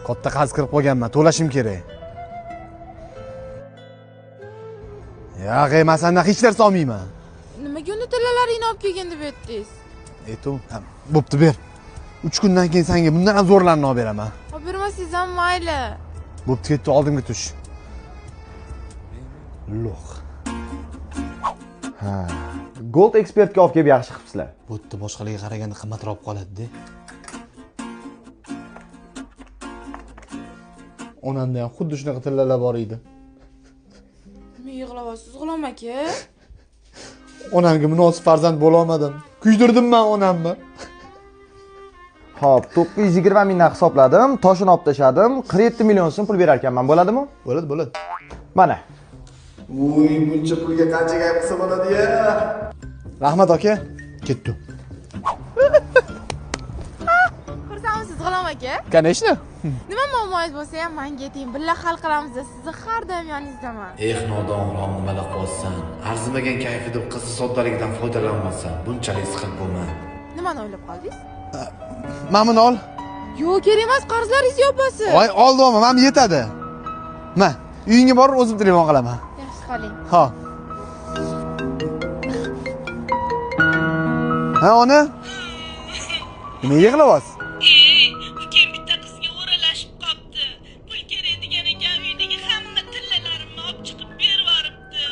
Katta qarz kirib qolganman, to'lashim kerak. Yo'q, men sendan hech narsa olmayman. Nimaga unda tillalaringni olib kelgin deb aytdingiz? Aytum, bo'pti ber. 3 kundan keyin senga bundan ham zo'rlarini olib beraman. Olib bermasangiz ham mayli. Bo'pti, ketdi, oldimga tush. Lo'q. Ha. Gold ekspertga olib kelib yaxshi qilibsizlar. Bu yerda boshqalarga qaraganda qimmatroq qoladi-da. Onamda ham xuddi shunaqa tillalar bor edi. Nima yig'layapsiz, G'ulom aka? Onamga munosib farzand bo'la olmadim. Kuydirdim men onamni. Xo'p, 920 mingdan hisobladim, toshini olib tashladim, 47 million so'm pul berar ekanman, bo'ladimi? Bo'ladi. Mana. Voy, buncha pulga qancha gap qilsa bo'ladi-ya? Rahmat aka, ketdim. Xursandmisiz, G'ulom aka? Конечно. Nima muammongiz bo'lsa ham menga ayting, birga hal qilamiz. Sizni har doim yoningizdaman. Nodon G'ulom, nimalar qilsan? Arzimagan kayfi deb qiz soddaligidan foydalanmasan. Bunchalik siqib bo'lma. Nimani o'ylab qoldingiz? Mana buni ol. Yo'q, kerak emas, qarzlaringiz yopasiz. Voy, oldim, men yetadi. Ma, uyingga borib o'zim telefon qilaman. Yaxshi qoling. Ha. Ha, ona? Nima yig'layapsiz? Ukam bitta qizga o'ralashib qopti. Pul kerak degan ekan, uydagi hamma tillalarimni olib chiqib berib yuboribdi.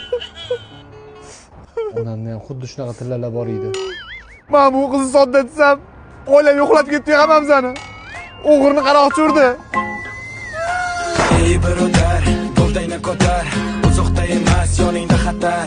Onamda ham xuddi shunaqa tillalar bor edi. Men bu qizni sodda desam, oilam yo'qlab ketdi hammamizni. O'g'irni qaroqchi urdi. Ey birodar, qo'ldayni ko'tar, uzoqda emas, yoningda xatar.